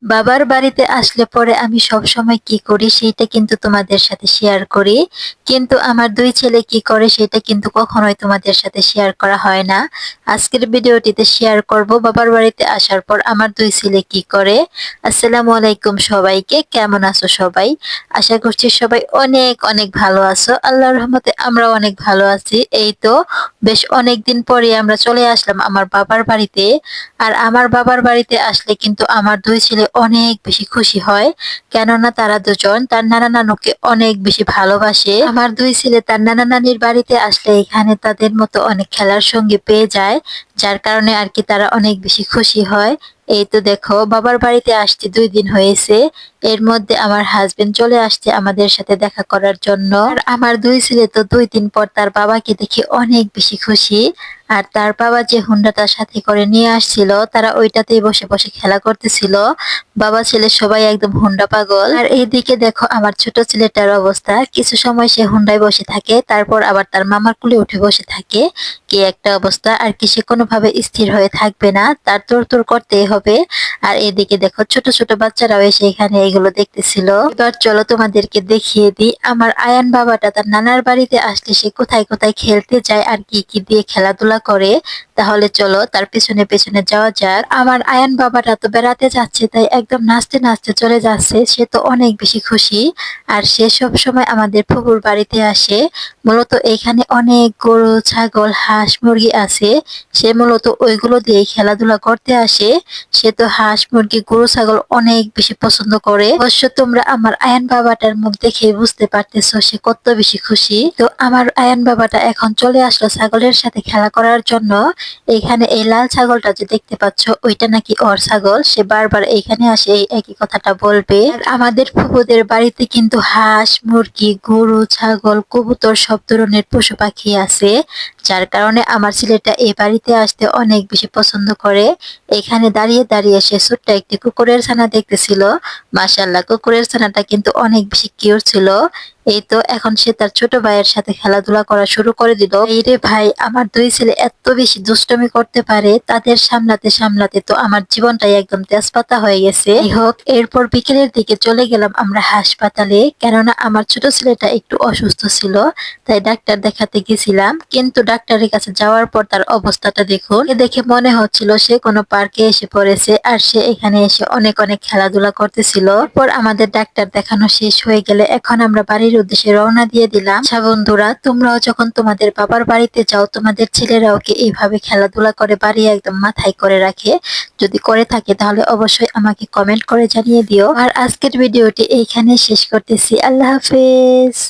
বাবার বাড়িতে আসলে পরে আমি সবসময় কি করি সেইটা কিন্তু তোমাদের সাথে শেয়ার করি। কিন্তু আমার ২ ছেলে কি করে সেটা কিন্তু কখনোই তোমাদের সাথে শেয়ার করা হয় না। আজকের ভিডিওটিতে শেয়ার করব বাবার বাড়িতে আসার পর আমার ২ ছেলে কি করে। আসসালামু আলাইকুম সবাইকে। কেমন আছো সবাই? আশা করছি সবাই অনেক অনেক ভালো আছো। আল্লাহর রহমতে আমরাও অনেক ভালো আছি। এই তো বেশ অনেকদিন পরে আমরা চলে আসলাম আমার বাবার বাড়িতে। আর আমার বাবার বাড়িতে আসলে কিন্তু আমার ২ ছেলে অনেক বেশি খুশি হয়। কেননা তারা দুজন তার নানা নানুকে অনেক বেশি ভালোবাসে। আমার ২ ছেলে তার নানা নানির বাড়িতে আসলে এখানে তাদের মতো অনেক খেলার সঙ্গী পেয়ে যায়। যার কারণে আরকি তারা অনেক বেশি খুশি হয়। এই তো দেখো বাবার বাড়িতে আসতে ২ দিন হয়েছে। এর মধ্যে আমার হাসব্যান্ড চলে আসছে আমাদের সাথে দেখা করার জন্য। আর আমার ২ ছেলে তো ২ দিন পর তার বাবাকে দেখে অনেক বেশি খুশি। আর তার বাবা যে হুন্ডাটা সাথে করে নিয়ে আসছিল তারা ওইটাতেই বসে বসে খেলা করতেছিল। বাবা ছেলে সবাই একদম হুন্ডা পাগল। আর এইদিকে দেখো আমার ছোট ছেলেটার অবস্থা, কিছু সময় সে হুন্ডায় বসে থাকে, তারপর আবার তার মামার কোলে উঠে বসে থাকে। কি একটা অবস্থা, আর কি সে কোনোভাবে স্থির হয়ে থাকবে না, তার তোড় করতেই হবে। আর এদিকে দেখো ছোট ছোট বাচ্চারাও এসে এখানে এগুলো দেখতেছিল। এবার চলো তোমাদেরকে দেখিয়ে দিই আমার আয়ান বাবাটা তার নানার বাড়িতে আসলে সে কোথায় কোথায় খেলতে যায় আর কি কি দিয়ে খেলাধুলা করে। তাহলে চলো তার পেছনে পেছনে যাওয়া যাক। আমার আয়ান বাবাটা তো বেড়াতে যাচ্ছে তাই একদম নাচতে নাচতে চলে যাচ্ছে, সে তো অনেক বেশি খুশি। আর সে সব সময় আমাদের ফুপুর বাড়িতে আসে। মূলত এখানে অনেক গরু ছাগল হাঁস মুরগি আছে। সে মূলত ওইগুলো দিয়ে খেলাধুলা করতে আসে। সে তো হাঁস মুরগি গরু ছাগল অনেক বেশি পছন্দ করে। অবশ্য তোমরা আমার আয়ান বাবাটার মুখ দেখে বুঝতে পারতেছো সে কত বেশি খুশি। তো আমার আয়ান বাবাটা এখন চলে আসলো ছাগলের সাথে খেলা করার জন্য। এইখানে এই লাল ছাগলটা যে দেখতে পাচ্ছ ওইটা নাকি ওর ছাগল, সে বারবার এইখানে আসে এই একই কথাটা বলবে। আর আমাদের ফুফুদের বাড়িতে কিন্তু হাঁস মুরগি গরু ছাগল কবুতর সব ধরনের পশু পাখি আছে। যার কারণে আমার ছেলেটা এই বাড়িতে আসতে অনেক বেশি পছন্দ করে। এখানে দাঁড়িয়ে দাঁড়িয়ে সে ছোট্ট একটি কুকুরের ছানা দেখতেছিল। মাশাআল্লাহ কুকুরের ছানাটা কিন্তু অনেক বেশি কিউট ছিল। এই তো এখন সে তার ছোট ভাইয়ের সাথে খেলাধুলা করা শুরু করে দিল। এই রে ভাই, আমার ২ ছেলে এত বেশি দুষ্টমি করতে পারে, তাদের সামলাতে সামলাতে তো আমার জীবনটাই একদম তেজপাতা হয়ে গেছে। যাই হোক, এরপর বিকেলের দিকে চলে গেলাম আমরা হাসপাতালে, কেননা আমার ছোট ছেলেটা একটু অসুস্থ ছিল, তাই ডাক্তার দেখাতে গেছিলাম। কিন্তু ডাক্তারের কাছে যাওয়ার পর তার অবস্থাটা দেখুন, এ দেখে মনে হচ্ছিল সে কোনো পার্কে এসে পড়েছে আর সে এখানে এসে অনেক অনেক খেলাধুলা করতেছিল। এরপর আমাদের ডাক্তার দেখানো শেষ হয়ে গেলে এখন আমরা বাড়ির উদ্দেশ্যে রওনা দিয়ে দিলাম। আচ্ছা বন্ধুরা, তোমরাও যখন তোমাদের বাবার বাড়িতে যাও তোমাদের ছেলেরাও কি এইভাবে খেলাধুলা করে বাড়ি একদম মাথায় করে রাখে? যদি করে থাকে তাহলে অবশ্যই আমাকে কমেন্ট করে জানিয়ে দিও। আর আজকের ভিডিওটি এইখানে শেষ করতেছি। আল্লাহ হাফেজ।